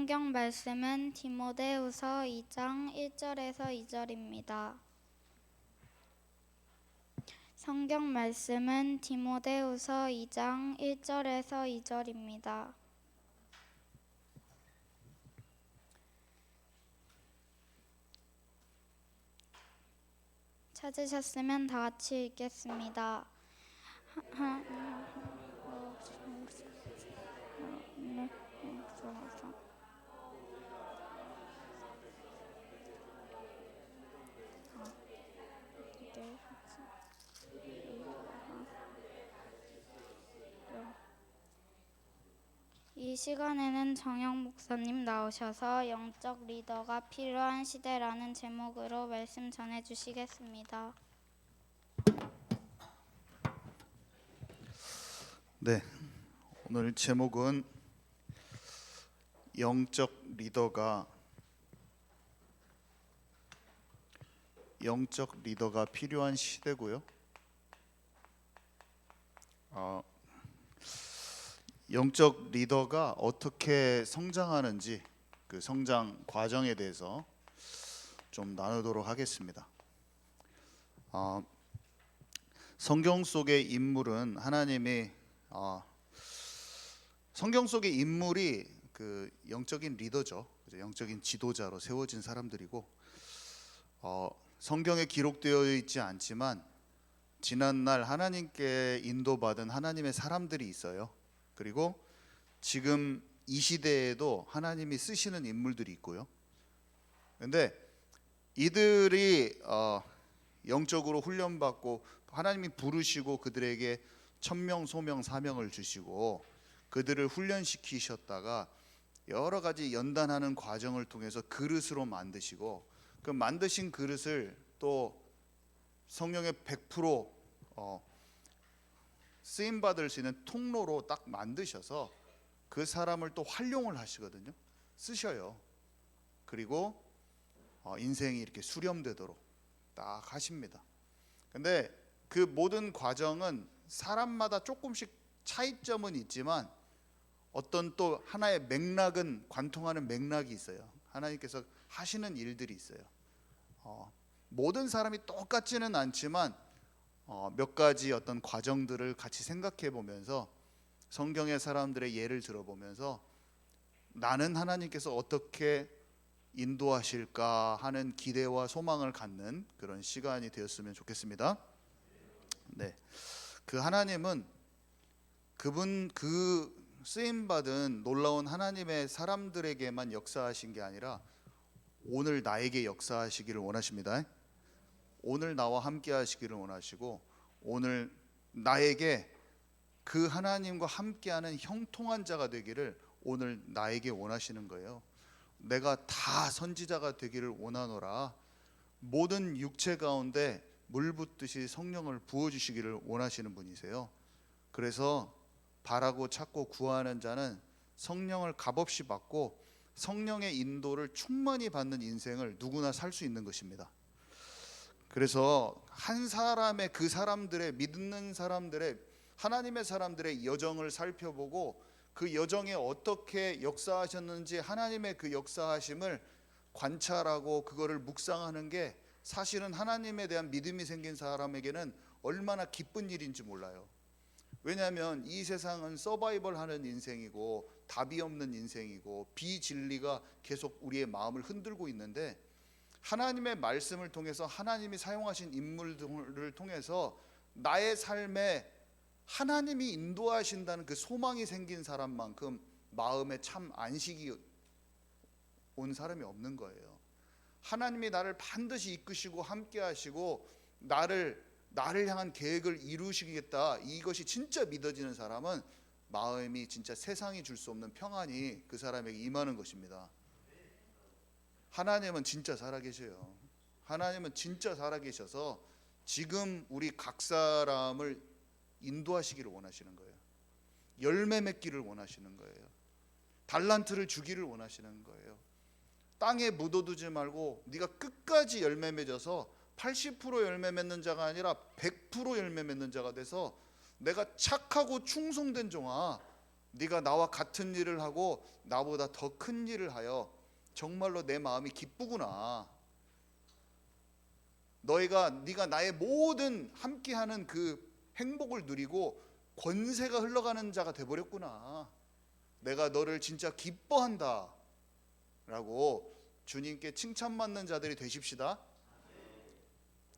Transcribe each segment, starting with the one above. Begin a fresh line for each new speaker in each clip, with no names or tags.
성경 말씀은 디모데후서 2장 1절에서 2절입니다. 성경 말씀은 디모데후서 2장 1절에서 2절입니다. 찾으셨으면 다 같이 읽겠습니다. 이 시간에는 정영 목사님 나오셔서 영적 리더가 필요한 시대라는 제목으로 말씀 전해 주시겠습니다.
네, 오늘 제목은 영적 리더가 필요한 시대고요. 영적 리더가 어떻게 성장하는지 그 성장 과정에 대해서 좀 나누도록 하겠습니다. 성경 속의 인물은 하나님이 성경 속의 인물이 그 영적인 리더죠. 영적인 지도자로 세워진 사람들이고 성경에 기록되어 있지 않지만 지난날 하나님께 인도받은 하나님의 사람들이 있어요. 그리고 지금 이 시대에도 하나님이 쓰시는 인물들이 있고요. 그런데 이들이 영적으로 훈련받고 하나님이 부르시고 그들에게 천명, 소명, 사명을 주시고 그들을 훈련시키셨다가 여러 가지 연단하는 과정을 통해서 그릇으로 만드시고 그 만드신 그릇을 또 성령의 100% 쓰임받을 수 있는 통로로 딱 만드셔서 그 사람을 또 활용을 하시거든요. 쓰셔요. 그리고 인생이 이렇게 수렴되도록 딱 하십니다. 근데 그 모든 과정은 사람마다 조금씩 차이점은 있지만 어떤 또 하나의 맥락은 관통하는 맥락이 있어요. 하나님께서 하시는 일들이 있어요. 모든 사람이 똑같지는 않지만 몇 가지 어떤 과정들을 같이 생각해 보면서 성경의 사람들의 예를 들어보면서 나는 하나님께서 어떻게 인도하실까 하는 기대와 소망을 갖는 그런 시간이 되었으면 좋겠습니다. 네, 그 하나님은 그 쓰임 받은 놀라운 하나님의 사람들에게만 역사하신 게 아니라 오늘 나에게 역사하시기를 원하십니다. 오늘 나와 함께 하시기를 원하시고 오늘 나에게 그 하나님과 함께하는 형통한 자가 되기를 오늘 나에게 원하시는 거예요. 내가 다 선지자가 되기를 원하노라. 모든 육체 가운데 물 붓듯이 성령을 부어주시기를 원하시는 분이세요. 그래서 바라고 찾고 구하는 자는 성령을 값없이 받고 성령의 인도를 충만히 받는 인생을 누구나 살 수 있는 것입니다. 그래서 한 사람의 그 사람들의 믿는 사람들의 하나님의 사람들의 여정을 살펴보고 그 여정에 어떻게 역사하셨는지 하나님의 그 역사하심을 관찰하고 그거를 묵상하는 게 사실은 하나님에 대한 믿음이 생긴 사람에게는 얼마나 기쁜 일인지 몰라요. 왜냐하면 이 세상은 서바이벌하는 인생이고 답이 없는 인생이고 비진리가 계속 우리의 마음을 흔들고 있는데 하나님의 말씀을 통해서 하나님이 사용하신 인물들을 통해서 나의 삶에 하나님이 인도하신다는 그 소망이 생긴 사람만큼 마음에 참 안식이 온 사람이 없는 거예요. 하나님이 나를 반드시 이끄시고 함께 하시고 나를 향한 계획을 이루시겠다, 이것이 진짜 믿어지는 사람은 마음이 진짜 세상이 줄 수 없는 평안이 그 사람에게 임하는 것입니다. 하나님은 진짜 살아계셔요. 하나님은 진짜 살아계셔서 지금 우리 각 사람을 인도하시기를 원하시는 거예요. 열매 맺기를 원하시는 거예요. 달란트를 주기를 원하시는 거예요. 땅에 묻어두지 말고 네가 끝까지 열매 맺어서 80% 열매 맺는 자가 아니라 100% 열매 맺는 자가 돼서 내가 착하고 충성된 종아, 네가 나와 같은 일을 하고 나보다 더 큰 일을 하여 정말로 내 마음이 기쁘구나. 네가 나의 모든 함께하는 그 행복을 누리고 권세가 흘러가는 자가 돼버렸구나. 내가 너를 진짜 기뻐한다 라고 주님께 칭찬받는 자들이 되십시다.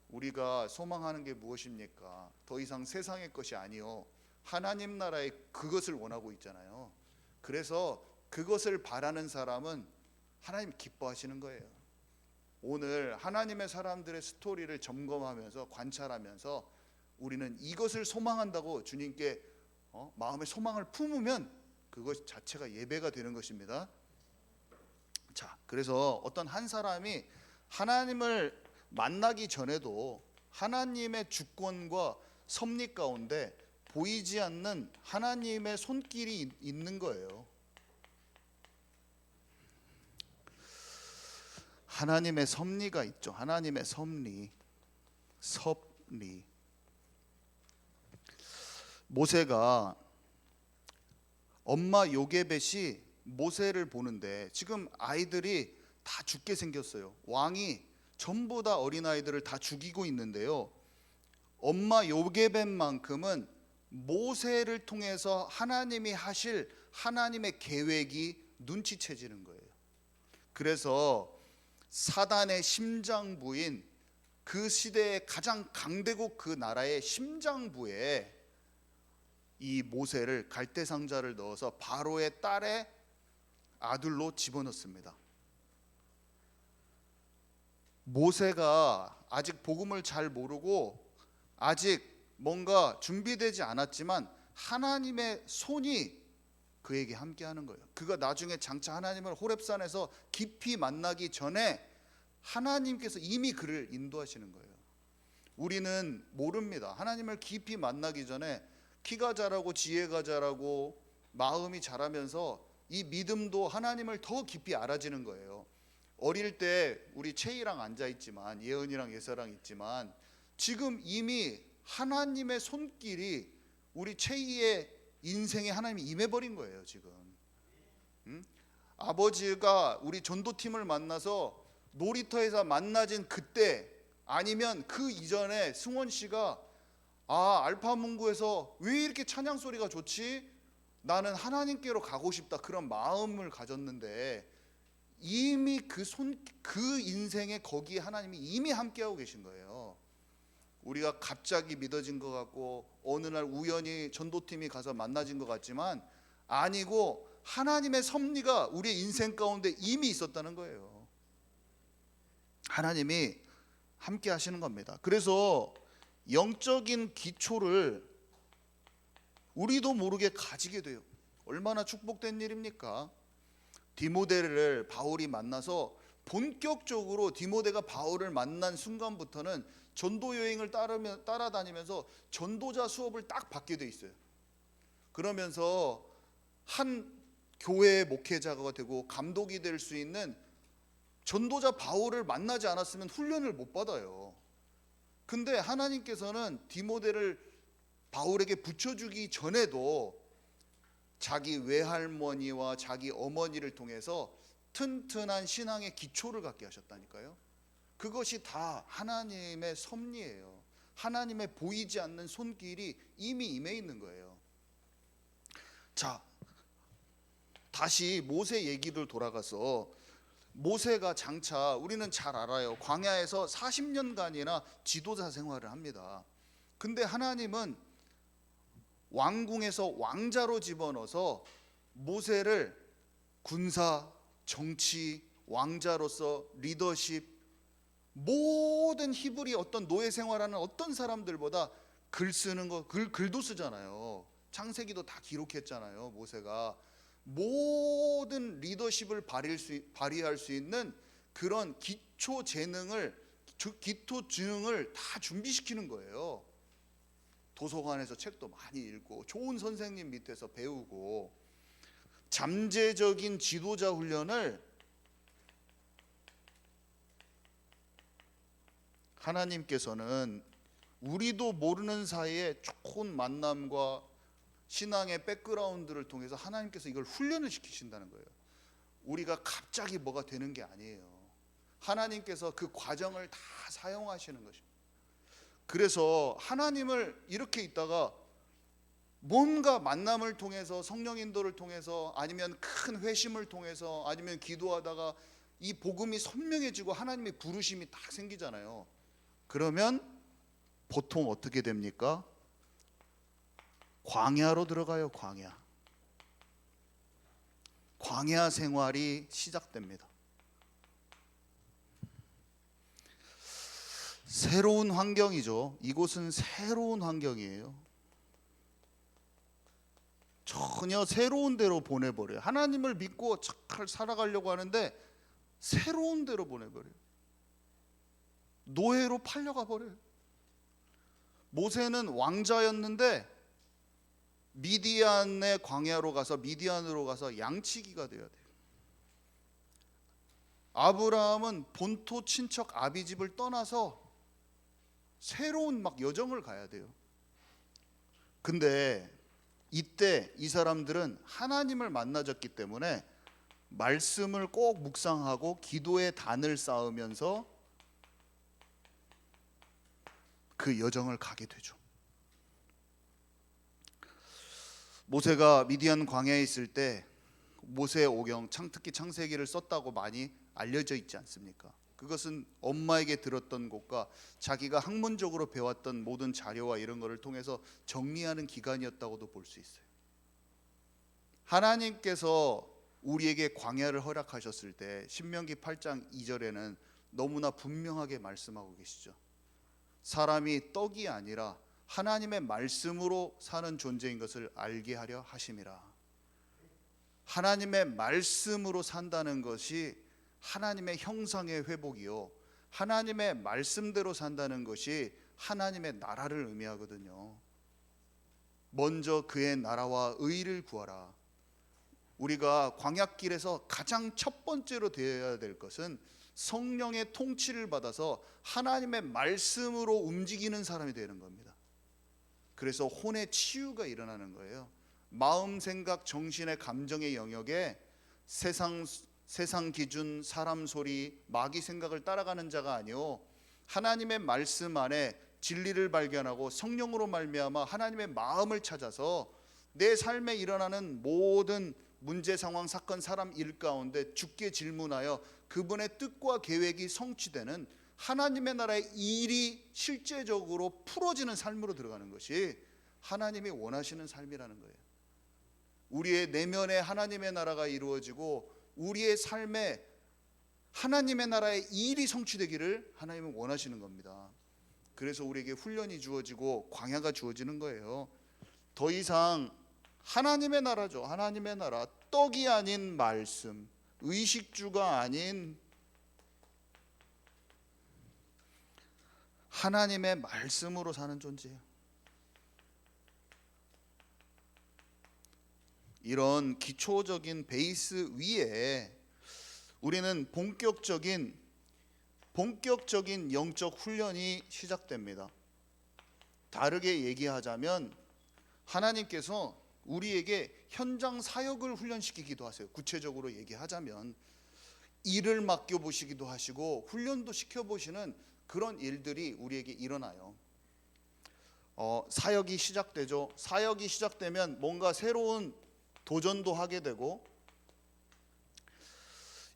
우리가 소망하는 게 무엇입니까? 더 이상 세상의 것이 아니요 하나님 나라의 그것을 원하고 있잖아요. 그래서 그것을 바라는 사람은 하나님 기뻐하시는 거예요. 오늘 하나님의 사람들의 스토리를 점검하면서 관찰하면서 우리는 이것을 소망한다고 주님께 마음의 소망을 품으면 그것 자체가 예배가 되는 것입니다. 자, 그래서 어떤 한 사람이 하나님을 만나기 전에도 하나님의 주권과 섭리 가운데 보이지 않는 하나님의 손길이 있는 거예요. 하나님의 섭리가 있죠. 하나님의 섭리. 모세가 엄마 요게벳이 모세를 보는데 지금 아이들이 다 죽게 생겼어요. 왕이 전부 다 어린아이들을 다 죽이고 있는데요. 엄마 요게벳만큼은 모세를 통해서 하나님이 하실 하나님의 계획이 눈치채지는 거예요. 그래서 사단의 심장부인 그 시대의 가장 강대국 그 나라의 심장부에 이 모세를 갈대상자를 넣어서 바로의 딸의 아들로 집어넣습니다. 모세가 아직 복음을 잘 모르고 아직 뭔가 준비되지 않았지만 하나님의 손이 그에게 함께하는 거예요. 그가 나중에 장차 하나님을 호렙산에서 깊이 만나기 전에 하나님께서 이미 그를 인도하시는 거예요. 우리는 모릅니다. 하나님을 깊이 만나기 전에 키가 자라고 지혜가 자라고 마음이 자라면서 이 믿음도 하나님을 더 깊이 알아지는 거예요. 어릴 때 우리 채이랑 앉아있지만 예은이랑 예서랑 있지만 지금 이미 하나님의 손길이 우리 채이의 인생에 하나님이 임해버린 거예요. 지금 아버지가 우리 전도팀을 만나서 놀이터에서 만나진 그때 아니면 그 이전에 승원 씨가 알파문구에서 왜 이렇게 찬양 소리가 좋지? 나는 하나님께로 가고 싶다 그런 마음을 가졌는데 이미 그 인생에 거기에 하나님이 이미 함께하고 계신 거예요. 우리가 갑자기 믿어진 것 같고 어느 날 우연히 전도팀이 가서 만나진 것 같지만 아니고 하나님의 섭리가 우리의 인생 가운데 이미 있었다는 거예요. 하나님이 함께 하시는 겁니다. 그래서 영적인 기초를 우리도 모르게 가지게 돼요. 얼마나 축복된 일입니까? 디모데를 바울이 만나서 본격적으로 디모데가 바울을 만난 순간부터는 전도 여행을 따라다니면서 전도자 수업을 딱 받게 돼 있어요. 그러면서 한 교회의 목회자가 되고 감독이 될 수 있는 전도자 바울을 만나지 않았으면 훈련을 못 받아요. 근데 하나님께서는 디모데를 바울에게 붙여주기 전에도 자기 외할머니와 자기 어머니를 통해서 튼튼한 신앙의 기초를 갖게 하셨다니까요. 그것이 다 하나님의 섭리예요. 하나님의 보이지 않는 손길이 이미 임해 있는 거예요. 자, 다시 모세 얘기를 돌아가서 모세가 장차 우리는 잘 알아요. 광야에서 40년간이나 지도자 생활을 합니다. 근데 하나님은 왕궁에서 왕자로 집어넣어서 모세를 군사, 정치, 왕자로서 리더십 모든 히브리 어떤 노예 생활하는 어떤 사람들보다 글 쓰는 거 글도 쓰잖아요. 창세기도 다 기록했잖아요. 모세가 모든 리더십을 발휘할 수 있는 그런 기초 지능을 다 준비시키는 거예요. 도서관에서 책도 많이 읽고 좋은 선생님 밑에서 배우고 잠재적인 지도자 훈련을 하나님께서는 우리도 모르는 사이에 좋은 만남과 신앙의 백그라운드를 통해서 하나님께서 이걸 훈련을 시키신다는 거예요. 우리가 갑자기 뭐가 되는 게 아니에요. 하나님께서 그 과정을 다 사용하시는 것입니다. 그래서 하나님을 이렇게 있다가 뭔가 만남을 통해서, 성령 인도를 통해서, 아니면 큰 회심을 통해서, 아니면 기도하다가 이 복음이 선명해지고 하나님의 부르심이 딱 생기잖아요. 그러면 보통 어떻게 됩니까? 광야로 들어가요. 광야 생활이 시작됩니다. 새로운 환경이죠. 이곳은 새로운 환경이에요. 전혀 새로운 데로 보내버려요. 하나님을 믿고 잘 살아가려고 하는데 새로운 데로 보내버려요. 노예로 팔려가 버려요. 모세는 왕자였는데 미디안의 광야로 가서, 미디안으로 가서 양치기가 되어야 돼요. 아브라함은 본토 친척 아비집을 떠나서 새로운 막 여정을 가야 돼요. 근데 이때 이 사람들은 하나님을 만나졌기 때문에 말씀을 꼭 묵상하고 기도의 단을 쌓으면서 그 여정을 가게 되죠. 모세가 미디안 광야에 있을 때 모세 오경, 특히 창세기를 썼다고 많이 알려져 있지 않습니까? 그것은 엄마에게 들었던 것과 자기가 학문적으로 배웠던 모든 자료와 이런 것을 통해서 정리하는 기간이었다고도 볼 수 있어요. 하나님께서 우리에게 광야를 허락하셨을 때 신명기 8장 2절에는 너무나 분명하게 말씀하고 계시죠. 사람이 떡이 아니라 하나님의 말씀으로 사는 존재인 것을 알게 하려 하심이라. 하나님의 말씀으로 산다는 것이 하나님의 형상의 회복이요, 하나님의 말씀대로 산다는 것이 하나님의 나라를 의미하거든요. 먼저 그의 나라와 의를 구하라. 우리가 광야길에서 가장 첫 번째로 되어야 될 것은 성령의 통치를 받아서 하나님의 말씀으로 움직이는 사람이 되는 겁니다. 그래서 혼의 치유가 일어나는 거예요. 마음, 생각, 정신의 감정의 영역에 세상 기준, 사람 소리, 마귀 생각을 따라가는 자가 아니요, 하나님의 말씀 안에 진리를 발견하고 성령으로 말미암아 하나님의 마음을 찾아서 내 삶에 일어나는 모든 문제, 상황, 사건, 사람 일 가운데 주께 질문하여 그분의 뜻과 계획이 성취되는 하나님의 나라의 일이 실제적으로 풀어지는 삶으로 들어가는 것이 하나님이 원하시는 삶이라는 거예요. 우리의 내면에 하나님의 나라가 이루어지고 우리의 삶에 하나님의 나라의 일이 성취되기를 하나님은 원하시는 겁니다. 그래서 우리에게 훈련이 주어지고 광야가 주어지는 거예요. 더 이상 하나님의 나라죠. 하나님의 나라, 떡이 아닌 말씀, 의식주가 아닌 하나님의 말씀으로 사는 존재예요. 이런 기초적인 베이스 위에 우리는 본격적인 영적 훈련이 시작됩니다. 다르게 얘기하자면 하나님께서 우리에게 현장 사역을 훈련시키기도 하세요. 구체적으로 얘기하자면 일을 맡겨보시기도 하시고 훈련도 시켜보시는 그런 일들이 우리에게 일어나요. 사역이 시작되죠. 사역이 시작되면 뭔가 새로운 도전도 하게 되고,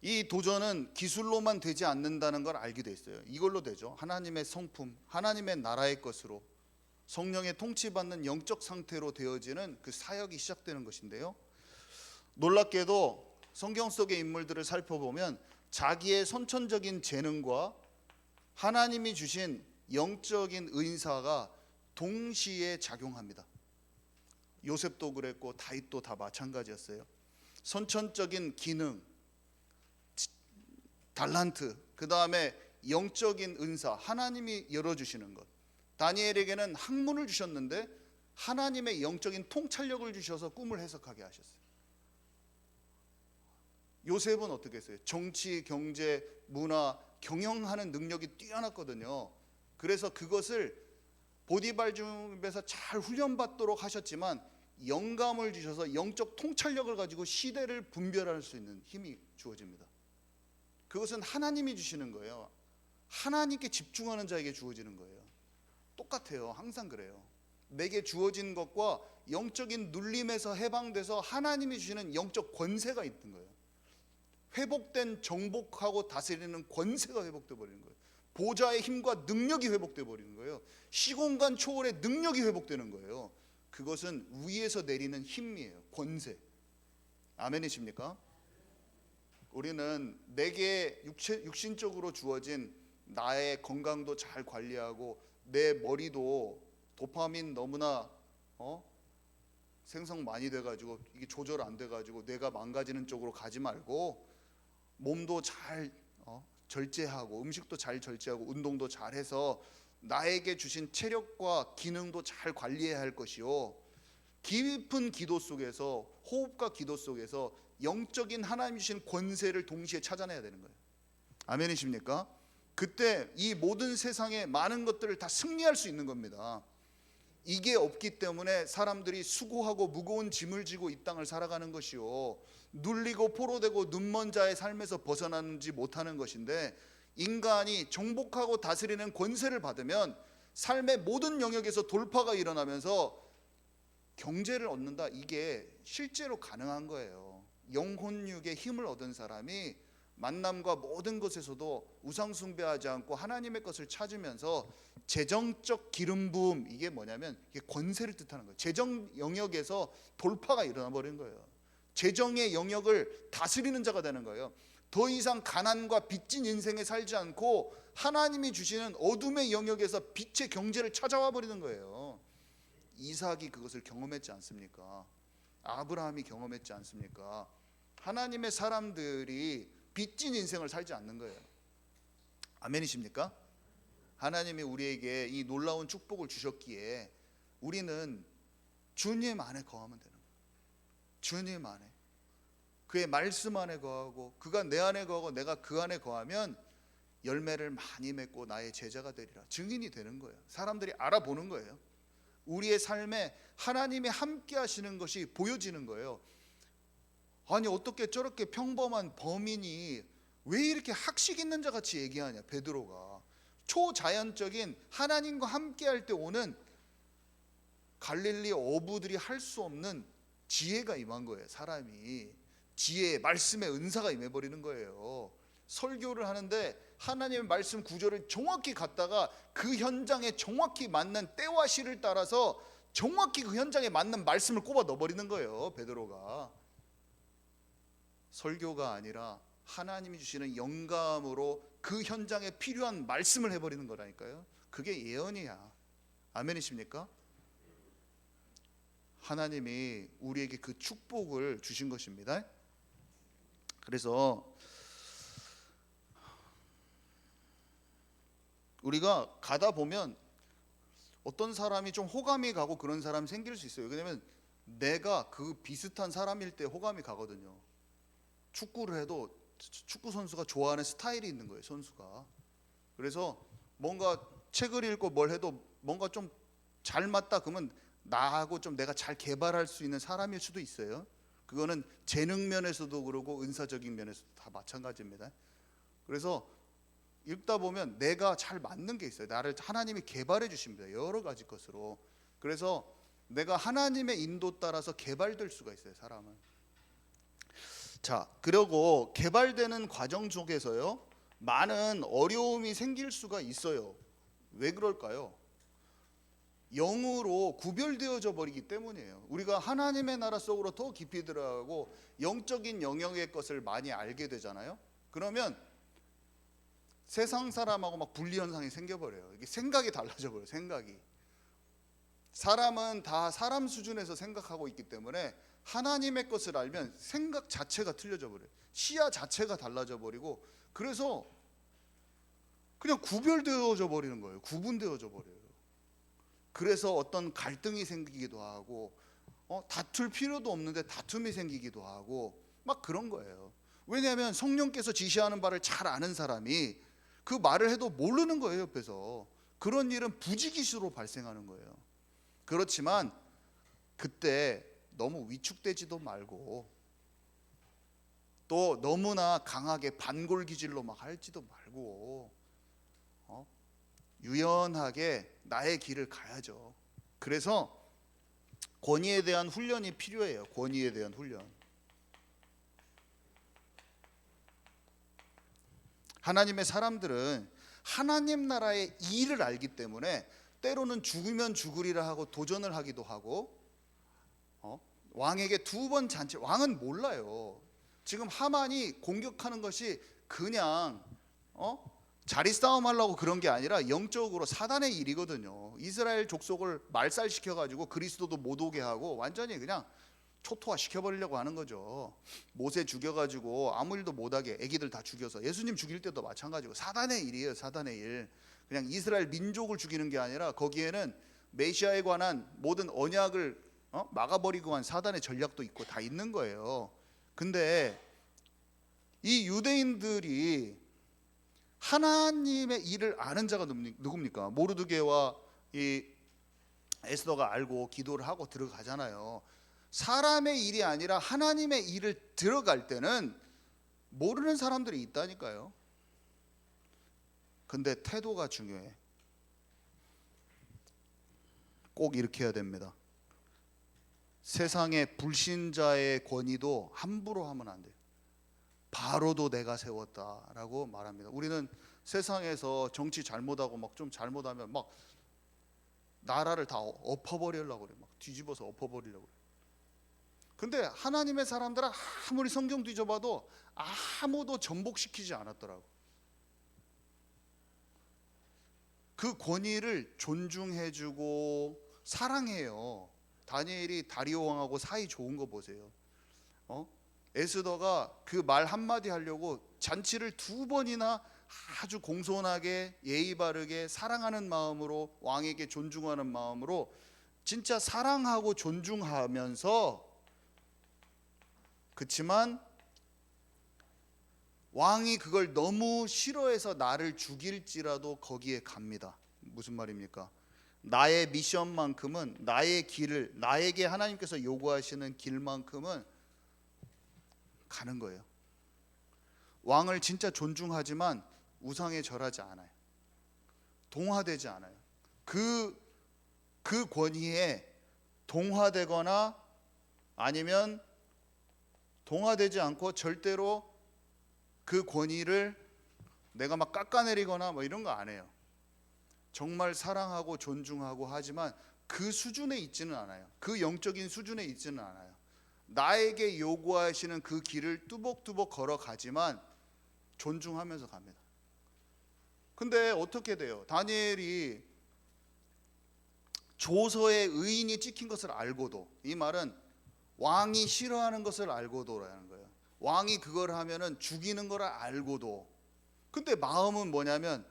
이 도전은 기술로만 되지 않는다는 걸 알게 돼 있어요. 이걸로 되죠. 하나님의 성품, 하나님의 나라의 것으로 성령의 통치받는 영적 상태로 되어지는 그 사역이 시작되는 것인데요, 놀랍게도 성경 속의 인물들을 살펴보면 자기의 선천적인 재능과 하나님이 주신 영적인 은사가 동시에 작용합니다. 요셉도 그랬고 다윗도 다 마찬가지였어요. 선천적인 기능, 달란트, 그 다음에 영적인 은사, 하나님이 열어주시는 것. 다니엘에게는 학문을 주셨는데 하나님의 영적인 통찰력을 주셔서 꿈을 해석하게 하셨어요. 요셉은 어떻게 했어요? 정치, 경제, 문화, 경영하는 능력이 뛰어났거든요. 그래서 그것을 보디발 집에서 잘 훈련받도록 하셨지만 영감을 주셔서 영적 통찰력을 가지고 시대를 분별할 수 있는 힘이 주어집니다. 그것은 하나님이 주시는 거예요. 하나님께 집중하는 자에게 주어지는 거예요. 똑같아요. 항상 그래요. 내게 주어진 것과 영적인 눌림에서 해방돼서 하나님이 주시는 영적 권세가 있는 거예요. 회복된 정복하고 다스리는 권세가 회복돼 버리는 거예요. 보좌의 힘과 능력이 회복돼 버리는 거예요. 시공간 초월의 능력이 회복되는 거예요. 그것은 위에서 내리는 힘이에요. 권세. 아멘이십니까? 우리는 내게 육신적으로 주어진 나의 건강도 잘 관리하고 내 머리도 도파민 너무나 생성 많이 돼가지고 이게 조절 안 돼가지고 뇌가 망가지는 쪽으로 가지 말고 몸도 잘 절제하고 음식도 잘 절제하고 운동도 잘해서 나에게 주신 체력과 기능도 잘 관리해야 할 것이요, 깊은 기도 속에서 호흡과 기도 속에서 영적인 하나님 주신 권세를 동시에 찾아내야 되는 거예요. 아멘이십니까? 그때 이 모든 세상의 많은 것들을 다 승리할 수 있는 겁니다. 이게 없기 때문에 사람들이 수고하고 무거운 짐을 지고 이 땅을 살아가는 것이요, 눌리고 포로되고 눈먼 자의 삶에서 벗어나지 못하는 것인데, 인간이 정복하고 다스리는 권세를 받으면 삶의 모든 영역에서 돌파가 일어나면서 경제를 얻는다. 이게 실제로 가능한 거예요. 영혼육의 힘을 얻은 사람이 만남과 모든 것에서도 우상 숭배하지 않고 하나님의 것을 찾으면서 재정적 기름 부음, 이게 뭐냐면 이게 권세를 뜻하는 거예요. 재정 영역에서 돌파가 일어나 버린 거예요. 재정의 영역을 다스리는 자가 되는 거예요. 더 이상 가난과 빚진 인생에 살지 않고 하나님이 주시는 어둠의 영역에서 빛의 경제를 찾아와 버리는 거예요. 이삭이 그것을 경험했지 않습니까? 아브라함이 경험했지 않습니까? 하나님의 사람들이 빚진 인생을 살지 않는 거예요. 아멘이십니까? 하나님이 우리에게 이 놀라운 축복을 주셨기에 우리는 주님 안에 거하면 되는 거예요. 주님 안에, 그의 말씀 안에 거하고 그가 내 안에 거하고 내가 그 안에 거하면 열매를 많이 맺고 나의 제자가 되리라. 증인이 되는 거예요. 사람들이 알아보는 거예요. 우리의 삶에 하나님이 함께 하시는 것이 보여지는 거예요. 아니 어떻게 저렇게 평범한 범인이 왜 이렇게 학식 있는 자 같이 얘기하냐. 베드로가 초자연적인 하나님과 함께 할 때 오는 갈릴리 어부들이 할 수 없는 지혜가 임한 거예요. 사람이 지혜, 말씀의 은사가 임해버리는 거예요. 설교를 하는데 하나님의 말씀 구절을 정확히 갖다가 그 현장에 정확히 맞는 때와 시를 따라서 정확히 그 현장에 맞는 말씀을 꼽아 넣어버리는 거예요. 베드로가 설교가 아니라 하나님이 주시는 영감으로 그 현장에 필요한 말씀을 해버리는 거라니까요. 그게 예언이야. 아멘이십니까? 하나님이 우리에게 그 축복을 주신 것입니다. 그래서 우리가 가다 보면 어떤 사람이 좀 호감이 가고 그런 사람이 생길 수 있어요. 왜냐하면 내가 그 비슷한 사람일 때 호감이 가거든요. 축구를 해도 축구 선수가 좋아하는 스타일이 있는 거예요. 선수가. 그래서 뭔가 책을 읽고 뭘 해도 뭔가 좀 잘 맞다 그러면 나하고 좀 내가 잘 개발할 수 있는 사람일 수도 있어요. 그거는 재능 면에서도 그러고 은사적인 면에서도 다 마찬가지입니다. 그래서 읽다 보면 내가 잘 맞는 게 있어요. 나를 하나님이 개발해 주십니다. 여러 가지 것으로. 그래서 내가 하나님의 인도 따라서 개발될 수가 있어요. 사람은. 자, 그리고 개발되는 과정 속에서요, 많은 어려움이 생길 수가 있어요. 왜 그럴까요? 영으로 구별되어져 버리기 때문이에요. 우리가 하나님의 나라 속으로 더 깊이 들어가고 영적인 영역의 것을 많이 알게 되잖아요. 그러면 세상 사람하고 막 분리 현상이 생겨버려요. 이게 생각이 달라져 버려요. 생각이. 사람은 다 사람 수준에서 생각하고 있기 때문에 하나님의 것을 알면 생각 자체가 틀려져 버려요. 시야 자체가 달라져 버리고, 그래서 그냥 구별되어져 버리는 거예요. 구분되어져 버려요. 그래서 어떤 갈등이 생기기도 하고 다툴 필요도 없는데 다툼이 생기기도 하고 막 그런 거예요. 왜냐하면 성령께서 지시하는 바를 잘 아는 사람이 그 말을 해도 모르는 거예요. 옆에서. 그런 일은 부지기수로 발생하는 거예요. 그렇지만 그때 너무 위축되지도 말고 또 너무나 강하게 반골 기질로 막 할지도 말고 유연하게 나의 길을 가야죠. 그래서 권위에 대한 훈련이 필요해요. 권위에 대한 훈련. 하나님의 사람들은 하나님 나라의 이를 알기 때문에 때로는 죽으면 죽으리라 하고 도전을 하기도 하고 왕에게 2번 잔치. 왕은 몰라요. 지금 하만이 공격하는 것이 그냥 자리 싸움 하려고 그런 게 아니라 영적으로 사단의 일이거든요. 이스라엘 족속을 말살시켜 가지고 그리스도도 못 오게 하고 완전히 그냥 초토화 시켜버리려고 하는 거죠. 모세 죽여가지고 아무 일도 못하게 애기들 다 죽여서, 예수님 죽일 때도 마찬가지고 사단의 일이에요. 사단의 일. 그냥 이스라엘 민족을 죽이는 게 아니라 거기에는 메시아에 관한 모든 언약을 막아버리고 한 사단의 전략도 있고 다 있는 거예요. 근데 이 유대인들이 하나님의 일을 아는 자가 누굽니까? 모르드게와 이 에스더가 알고 기도를 하고 들어가잖아요. 사람의 일이 아니라 하나님의 일을 들어갈 때는 모르는 사람들이 있다니까요. 근데 태도가 중요해. 꼭 이렇게 해야 됩니다. 세상의 불신자의 권위도 함부로 하면 안 돼요. 바로도 내가 세웠다라고 말합니다. 우리는 세상에서 정치 잘못하고 막 좀 잘못하면 막 나라를 다 엎어버리려고 그래. 막 뒤집어서 엎어버리려고 그래. 근데 하나님의 사람들은 아무리 성경 뒤져봐도 아무도 전복시키지 않았더라고. 그 권위를 존중해주고 사랑해요. 다니엘이 다리오 왕하고 사이 좋은 거 보세요. 에스더가 그 말 한마디 하려고 잔치를 2번이나 아주 공손하게 예의 바르게 사랑하는 마음으로, 왕에게 존중하는 마음으로 진짜 사랑하고 존중하면서, 그치만 왕이 그걸 너무 싫어해서 나를 죽일지라도 거기에 갑니다. 무슨 말입니까? 나의 미션만큼은, 나의 길을, 나에게 하나님께서 요구하시는 길만큼은 가는 거예요. 왕을 진짜 존중하지만 우상에 절하지 않아요. 동화되지 않아요. 그 권위에 동화되거나 아니면 동화되지 않고 절대로 그 권위를 내가 막 깎아내리거나 뭐 이런 거 안 해요. 정말 사랑하고 존중하고 하지만 그 수준에 있지는 않아요. 그 영적인 수준에 있지는 않아요. 나에게 요구하시는 그 길을 뚜벅뚜벅 걸어가지만 존중하면서 갑니다. 근데 어떻게 돼요? 다니엘이 조서에 의인이 찍힌 것을 알고도, 이 말은 왕이 싫어하는 것을 알고도라는 거예요. 왕이 그걸 하면은 죽이는 걸 알고도, 근데 마음은 뭐냐면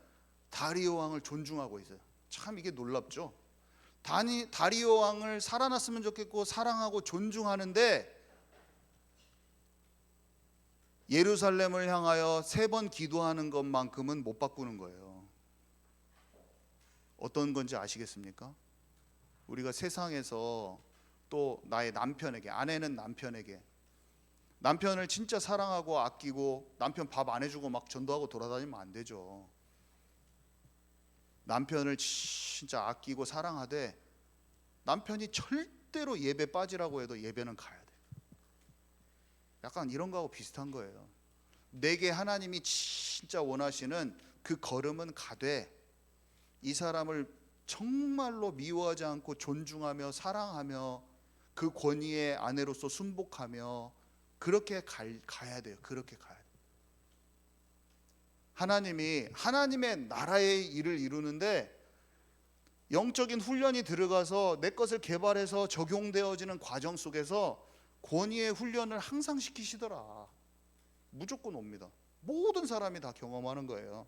다리오 왕을 존중하고 있어요. 참 이게 놀랍죠. 다리오 왕을 살아났으면 좋겠고 사랑하고 존중하는데 예루살렘을 향하여 3번 기도하는 것만큼은 못 바꾸는 거예요. 어떤 건지 아시겠습니까? 우리가 세상에서 또 나의 남편에게, 아내는 남편을 진짜 사랑하고 아끼고 남편 밥 안 해주고 막 전도하고 돌아다니면 안 되죠. 남편을 진짜 아끼고 사랑하되 남편이 절대로 예배 빠지라고 해도 예배는 가야 돼. 약간 이런 거하고 비슷한 거예요. 내게 하나님이 진짜 원하시는 그 걸음은 가되 이 사람을 정말로 미워하지 않고 존중하며 사랑하며 그 권위의 아내로서 순복하며 그렇게 가야 돼요. 그렇게 가야 돼요. 하나님이 하나님의 나라의 일을 이루는데 영적인 훈련이 들어가서 내 것을 개발해서 적용되어지는 과정 속에서 권위의 훈련을 항상 시키시더라. 무조건 옵니다. 모든 사람이 다 경험하는 거예요.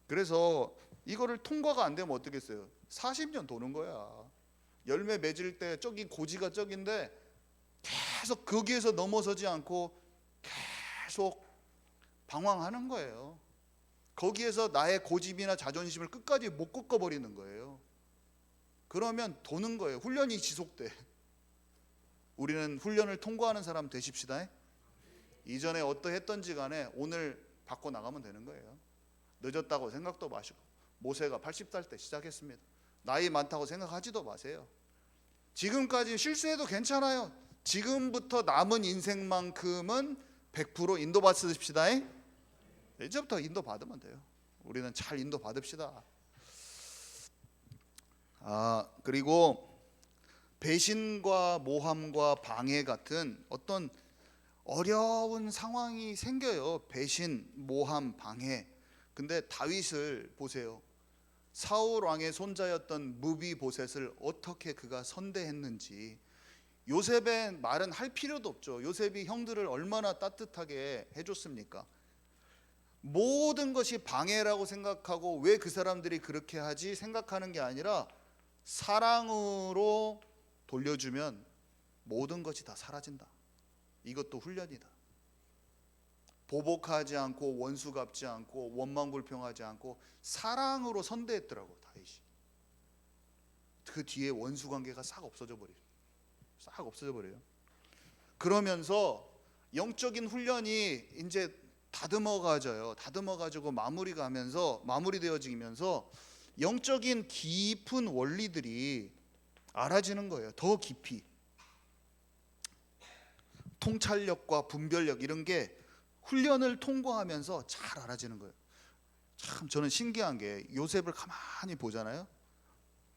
그래서 이거를 통과가 안 되면 어떻겠어요? 40년 도는 거야. 열매 맺을 때 저기 고지가 저긴데 계속 거기에서 넘어서지 않고 계속 방황하는 거예요. 거기에서 나의 고집이나 자존심을 끝까지 못 꺾어버리는 거예요. 그러면 도는 거예요. 훈련이 지속돼. 우리는 훈련을 통과하는 사람 되십시다. 이전에 어떠했던지 간에 오늘 바꿔 나가면 되는 거예요. 늦었다고 생각도 마시고, 모세가 80살 때 시작했습니다. 나이 많다고 생각하지도 마세요. 지금까지 실수해도 괜찮아요. 지금부터 남은 인생만큼은 100% 인도 받으십시다. 이제부터 인도 받으면 돼요. 우리는 잘 인도 받읍시다. 그리고 배신과 모함과 방해 같은 어떤 어려운 상황이 생겨요. 배신, 모함, 방해. 근데 다윗을 보세요. 사울 왕의 손자였던 무비보셋을 어떻게 그가 선대했는지. 요셉의 말은 할 필요도 없죠. 요셉이 형들을 얼마나 따뜻하게 해줬습니까? 모든 것이 방해라고 생각하고 왜 그 사람들이 그렇게 하지 생각하는 게 아니라 사랑으로 돌려주면 모든 것이 다 사라진다. 이것도 훈련이다. 보복하지 않고 원수 갚지 않고 원망불평하지 않고 사랑으로 선대했더라고 다윗이. 그 뒤에 원수 관계가 싹 없어져 버려요. 그러면서 영적인 훈련이 이제 다듬어가지고 마무리되어지면서 영적인 깊은 원리들이 알아지는 거예요. 더 깊이. 통찰력과 분별력 이런 게 훈련을 통과하면서 잘 알아지는 거예요. 참 저는 신기한 게 요셉을 가만히 보잖아요.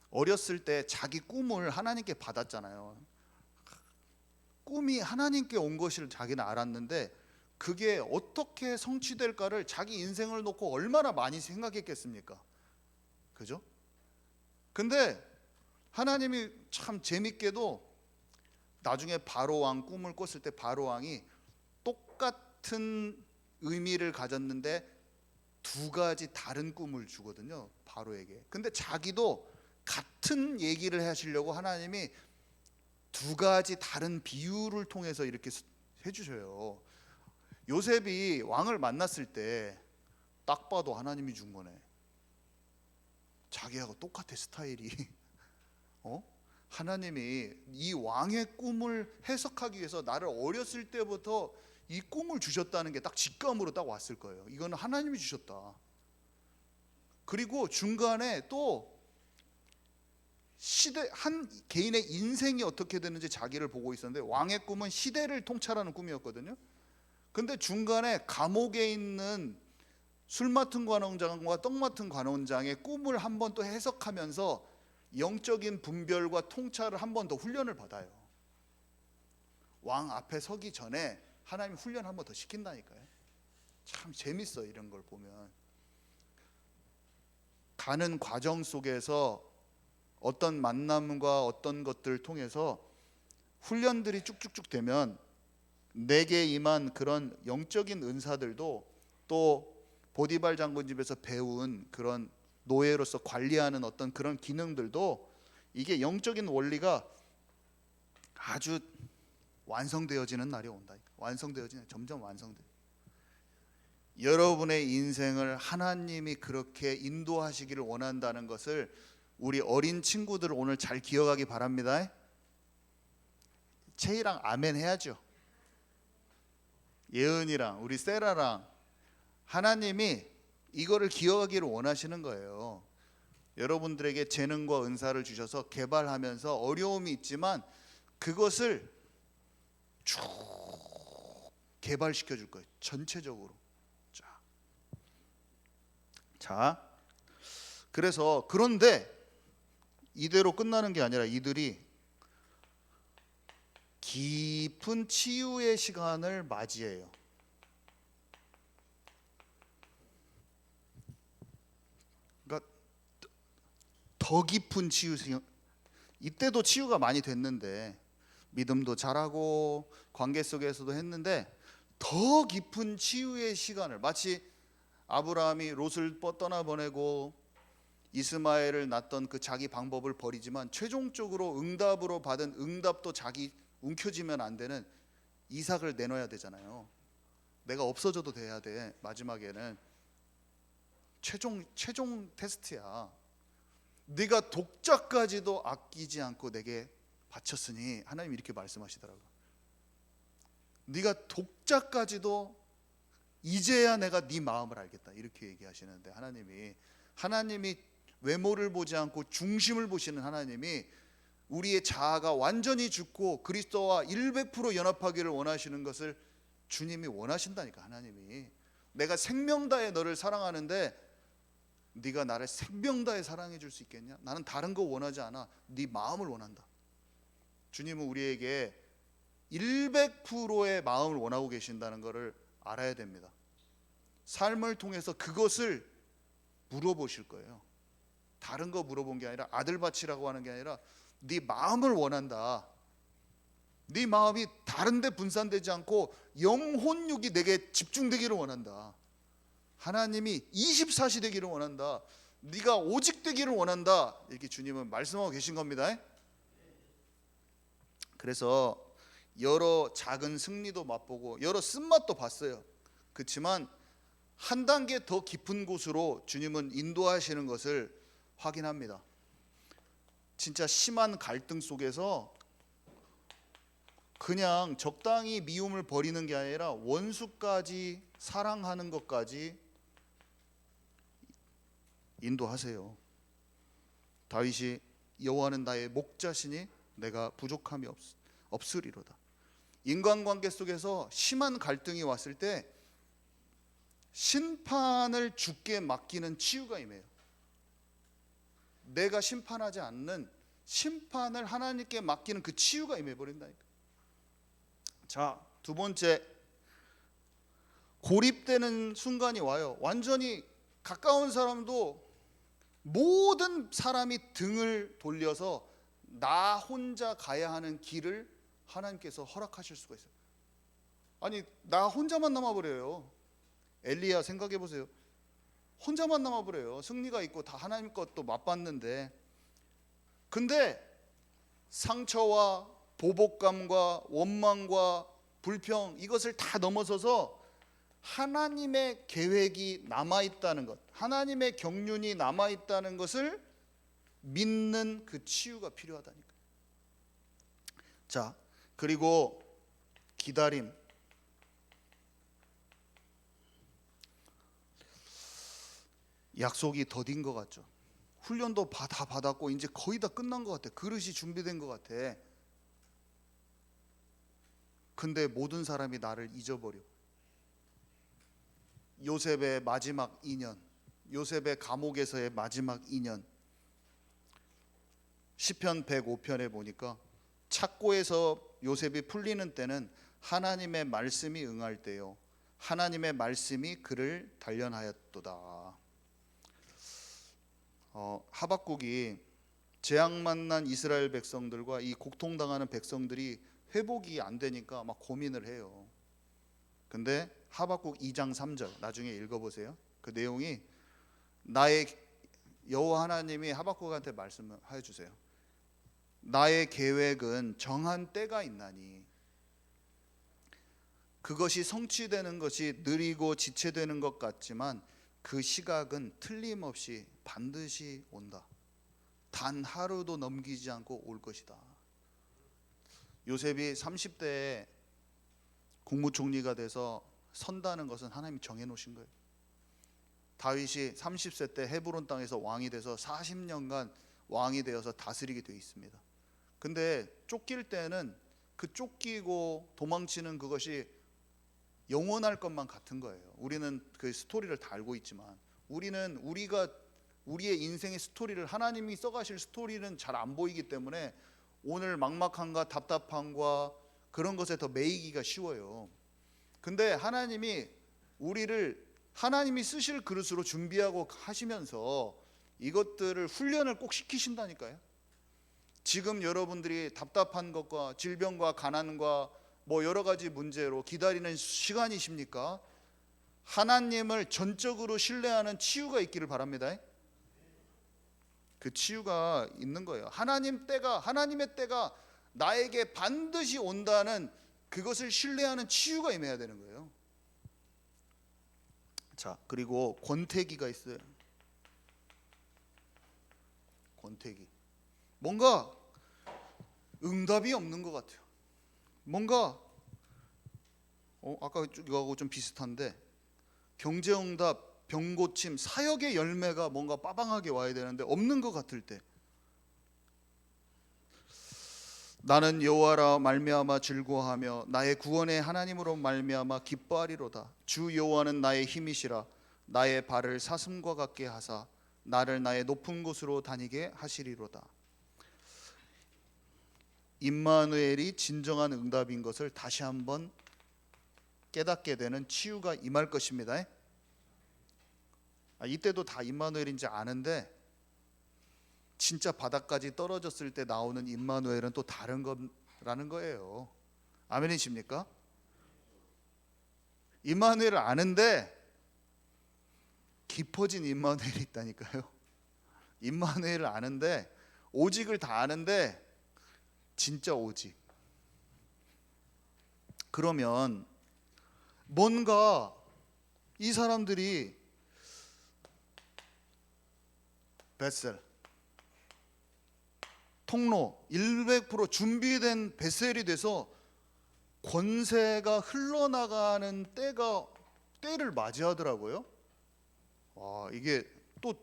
어렸을 때 자기 꿈을 하나님께 받았잖아요. 꿈이 하나님께 온 것을 자기는 알았는데 그게 어떻게 성취될까를 자기 인생을 놓고 얼마나 많이 생각했겠습니까? 그죠? 근데 하나님이 참 재밌게도 나중에 바로 왕 꿈을 꿨을 때 바로 왕이 똑같은 의미를 가졌는데 두 가지 다른 꿈을 주거든요, 바로에게. 근데 자기도 같은 얘기를 하시려고 하나님이 두 가지 다른 비유를 통해서 이렇게 해주셔요. 요셉이 왕을 만났을 때 딱 봐도 하나님이 준 거네. 자기하고 똑같아 스타일이. 하나님이 이 왕의 꿈을 해석하기 위해서 나를 어렸을 때부터 이 꿈을 주셨다는 게 딱 직감으로 딱 왔을 거예요. 이거는 하나님이 주셨다. 그리고 중간에 또 한 개인의 인생이 어떻게 되는지 자기를 보고 있었는데 왕의 꿈은 시대를 통찰하는 꿈이었거든요. 근데 중간에 감옥에 있는 술 맡은 관원장과 떡 맡은 관원장의 꿈을 한 번 또 해석하면서 영적인 분별과 통찰을 한 번 더 훈련을 받아요. 왕 앞에 서기 전에 하나님이 훈련 한 번 더 시킨다니까요. 참 재밌어 이런 걸 보면. 가는 과정 속에서 어떤 만남과 어떤 것들을 통해서 훈련들이 쭉쭉쭉 되면 내게 임한 그런 영적인 은사들도 또 보디발 장군 집에서 배운 그런 노예로서 관리하는 어떤 그런 기능들도 이게 영적인 원리가 아주 완성되어지는 날이 온다. 점점 완성돼. 여러분의 인생을 하나님이 그렇게 인도하시기를 원한다는 것을 우리 어린 친구들 오늘 잘 기억하기 바랍니다. 채이랑 아멘 해야죠. 예은이랑 우리 세라랑 하나님이 이거를 기억하기를 원하시는 거예요. 여러분들에게 재능과 은사를 주셔서 개발하면서 어려움이 있지만 그것을 쭉 개발시켜 줄 거예요. 전체적으로. 자, 그래서 그런데 이대로 끝나는 게 아니라 이들이 깊은 치유의 시간을 맞이해요. 그러니까 더 깊은 치유 시간. 이때도 치유가 많이 됐는데 믿음도 잘하고 관계 속에서도 했는데 더 깊은 치유의 시간을 마치 아브라함이 롯을 떠나보내고 이스마엘을 낳던 그 자기 방법을 버리지만 최종적으로 응답으로 받은 응답도 자기 움켜쥐면 안 되는 이삭을 내놔야 되잖아요. 내가 없어져도 돼야 돼. 마지막에는 최종 테스트야. 네가 독자까지도 아끼지 않고 내게 바쳤으니 하나님 이렇게 말씀하시더라고요. 네가 독자까지도 이제야 내가 네 마음을 알겠다 이렇게 얘기하시는데, 하나님이 외모를 보지 않고 중심을 보시는 하나님이 우리의 자아가 완전히 죽고 그리스도와 100% 연합하기를 원하시는 것을 주님이 원하신다니까. 하나님이 내가 생명 다해 너를 사랑하는데 네가 나를 생명 다해 사랑해 줄 수 있겠냐? 나는 다른 거 원하지 않아. 네 마음을 원한다. 주님은 우리에게 100%의 마음을 원하고 계신다는 것을 알아야 됩니다. 삶을 통해서 그것을 물어보실 거예요. 다른 거 물어본 게 아니라, 아들밭이라고 하는 게 아니라 네 마음을 원한다. 네 마음이 다른 데 분산되지 않고 영혼육이 내게 집중되기를 원한다. 하나님이 24시 되기를 원한다. 네가 오직 되기를 원한다. 이렇게 주님은 말씀하고 계신 겁니다. 그래서 여러 작은 승리도 맛보고 여러 쓴맛도 봤어요. 그렇지만 한 단계 더 깊은 곳으로 주님은 인도하시는 것을 확인합니다. 진짜 심한 갈등 속에서 그냥 적당히 미움을 버리는 게 아니라 원수까지 사랑하는 것까지 인도하세요. 다윗이 여호와는 나의 목자시니 내가 부족함이 없으리로다. 인간관계 속에서 심한 갈등이 왔을 때 심판을 주께 맡기는 치유가 임해요. 내가 심판하지 않는 심판을 하나님께 맡기는 그 치유가 임해버린다니까. 자, 두 번째, 고립되는 순간이 와요. 완전히 가까운 사람도 모든 사람이 등을 돌려서 나 혼자 가야 하는 길을 하나님께서 허락하실 수가 있어요. 아니, 나 혼자만 남아버려요. 엘리야 생각해 보세요. 혼자만 남아버려요. 승리가 있고 다 하나님 것도 맛봤는데. 근데 상처와 보복감과 원망과 불평, 이것을 다 넘어서서 하나님의 계획이 남아있다는 것, 하나님의 경륜이 남아있다는 것을 믿는 그 치유가 필요하다니까. 자, 그리고 기다림. 약속이 더딘 것 같죠. 훈련도 다 받았고 이제 거의 다 끝난 것 같아. 그릇이 준비된 것 같아. 근데 모든 사람이 나를 잊어버려. 요셉의 마지막 2년, 요셉의 감옥에서의 마지막 2년. 시편 105편에 보니까 착고에서 요셉이 풀리는 때는 하나님의 말씀이 응할 때요, 하나님의 말씀이 그를 단련하였도다. 하박국이 재앙 만난 이스라엘 백성들과 이 고통당하는 백성들이 회복이 안 되니까 막 고민을 해요. 근데 하박국 2장 3절 나중에 읽어보세요. 그 내용이, 나의 여호와 하나님이 하박국한테 말씀해 주세요. 나의 계획은 정한 때가 있나니 그것이 성취되는 것이 느리고 지체되는 것 같지만 그 시각은 틀림없이 반드시 온다. 단 하루도 넘기지 않고 올 것이다. 요셉이 30대에 국무총리가 돼서 선다는 것은 하나님이 정해놓으신 거예요. 다윗이 30세 때 헤브론 땅에서 왕이 돼서 40년간 왕이 되어서 다스리게 되어 있습니다. 근데 쫓길 때는 그 쫓기고 도망치는 그것이 영원할 것만 같은 거예요. 우리는 그 스토리를 다 알고 있지만 우리의 인생의 스토리를, 하나님이 써가실 스토리는 잘 안 보이기 때문에 오늘 막막함과 답답함과 그런 것에 더 매이기가 쉬워요. 근데 하나님이 우리를 하나님이 쓰실 그릇으로 준비하고 하시면서 이것들을 훈련을 꼭 시키신다니까요. 지금 여러분들이 답답한 것과 질병과 가난과 뭐 여러 가지 문제로 기다리는 시간이십니까? 하나님을 전적으로 신뢰하는 치유가 있기를 바랍니다. 그 치유가 있는 거예요. 하나님의 때가 나에게 반드시 온다는 그것을 신뢰하는 치유가 임해야 되는 거예요. 자, 그리고 권태기가 있어요. 권태기. 뭔가 응답이 없는 것 같아요. 뭔가 아까 이거하고 좀 비슷한데 경제응답, 병고침, 사역의 열매가 뭔가 빠방하게 와야 되는데 없는 것 같을 때 나는 여호와라 말미암아 즐거워하며 나의 구원의 하나님으로 말미암아 기뻐하리로다. 주 여호와는 나의 힘이시라. 나의 발을 사슴과 같게 하사 나를 나의 높은 곳으로 다니게 하시리로다. 임마누엘이 진정한 응답인 것을 다시 한번 깨닫게 되는 치유가 임할 것입니다. 이때도 다 임마누엘인지 아는데 진짜 바닥까지 떨어졌을 때 나오는 임마누엘은 또 다른 거라는 거예요. 아멘이십니까? 임마누엘을 아는데 깊어진 임마누엘이 있다니까요. 임마누엘을 아는데 오직을 다 아는데 진짜 오직. 그러면 뭔가 이 사람들이 벳셀 통로 100% 준비된 벳셀이 돼서 권세가 흘러나가는 때를 맞이하더라고요. 이게 또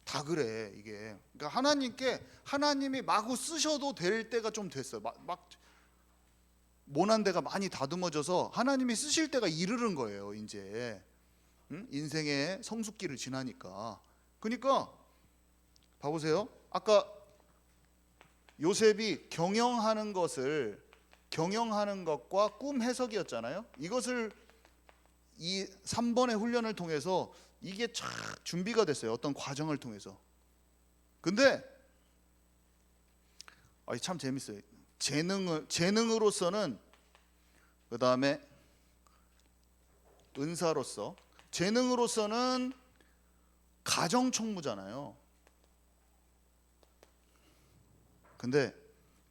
다 그래 이게. 그러니까 하나님이 마구 쓰셔도 될 때가 좀 됐어요. 막 모난 데가 많이 다듬어져서 하나님이 쓰실 때가 이르는 거예요. 이제 인생의 성숙기를 지나니까. 그러니까 봐보세요. 아까 요셉이 경영하는 것과 꿈 해석이었잖아요. 이것을 이 3번의 훈련을 통해서 이게 쫙 준비가 됐어요. 어떤 과정을 통해서. 근데 참 재밌어요. 재능으로서는, 그 다음에 은사로서, 재능으로서는 가정총무잖아요. 근데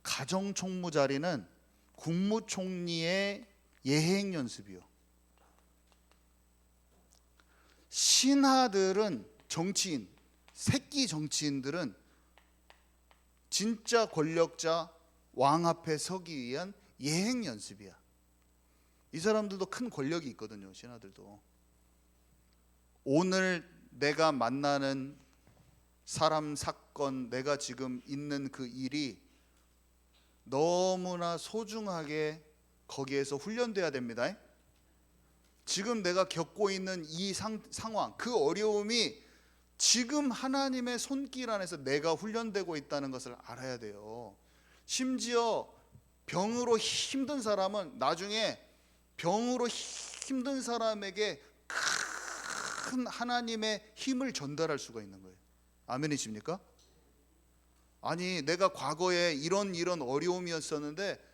가정총무 자리는 국무총리의 예행 연습이요. 신하들은, 정치인, 새끼 정치인들은 진짜 권력자 왕 앞에 서기 위한 예행 연습이야. 이 사람들도 큰 권력이 있거든요. 신하들도. 오늘 내가 만나는 사람, 사건, 내가 지금 있는 그 일이 너무나 소중하게 거기에서 훈련돼야 됩니다. 지금 내가 겪고 있는 이 상황, 그 어려움이 지금 하나님의 손길 안에서 내가 훈련되고 있다는 것을 알아야 돼요. 심지어 병으로 힘든 사람은 나중에 병으로 힘든 사람에게 큰 하나님의 힘을 전달할 수가 있는 거예요. 아멘이십니까? 아니, 내가 과거에 이런 어려움이었었는데,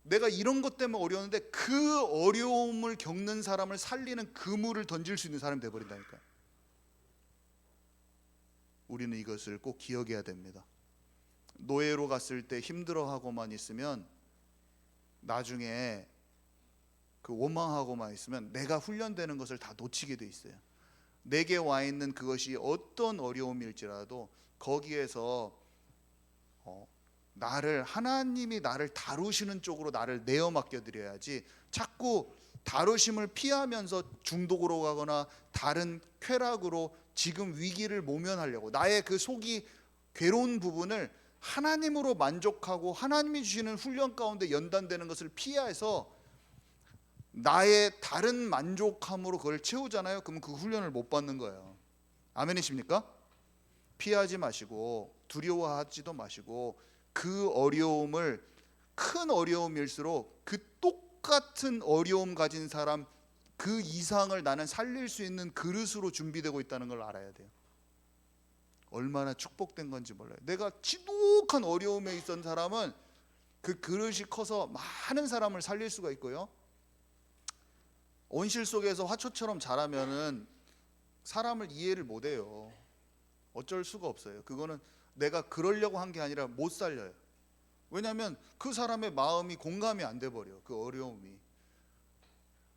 내가 이런 것 때문에 어려웠는데 그 어려움을 겪는 사람을 살리는 그물을 던질 수 있는 사람이 되어버린다니까요. 우리는 이것을 꼭 기억해야 됩니다. 노예로 갔을 때 힘들어하고만 있으면 나중에 그 원망하고만 있으면 내가 훈련되는 것을 다 놓치게 돼 있어요. 내게 와 있는 그것이 어떤 어려움일지라도 거기에서 하나님이 나를 다루시는 쪽으로 나를 내어 맡겨 드려야지, 자꾸 다루심을 피하면서 중독으로 가거나 다른 쾌락으로 지금 위기를 모면하려고, 나의 그 속이 괴로운 부분을 하나님으로 만족하고 하나님이 주시는 훈련 가운데 연단되는 것을 피해서 나의 다른 만족함으로 그걸 채우잖아요. 그러면 그 훈련을 못 받는 거예요. 아멘이십니까? 피하지 마시고 두려워하지도 마시고, 그 어려움을, 큰 어려움일수록 그 똑같은 어려움 가진 사람 그 이상을 나는 살릴 수 있는 그릇으로 준비되고 있다는 걸 알아야 돼요. 얼마나 축복된 건지 몰라요. 내가 지독한 어려움에 있던 사람은 그 그릇이 커서 많은 사람을 살릴 수가 있고요. 온실 속에서 화초처럼 자라면은 사람을 이해를 못 해요. 어쩔 수가 없어요. 그거는 내가 그러려고 한 게 아니라 못 살려요. 왜냐하면 그 사람의 마음이 공감이 안 돼 버려. 그 어려움이,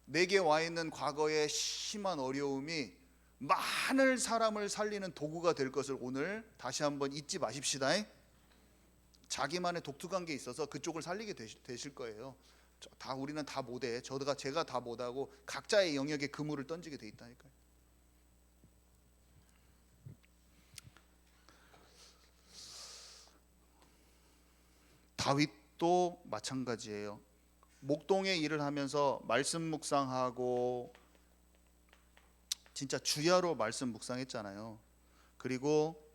내게 와 있는 과거의 심한 어려움이 많은 사람을 살리는 도구가 될 것을 오늘 다시 한번 잊지 마십시다. 자기만의 독특한 게 있어서 그쪽을 살리게 되실 거예요. 다 우리는 다 못해. 제가 다 못하고 각자의 영역에 그물을 던지게 돼 있다니까요. 다윗도 마찬가지예요. 목동의 일을 하면서 말씀 묵상하고 진짜 주야로 말씀 묵상했잖아요. 그리고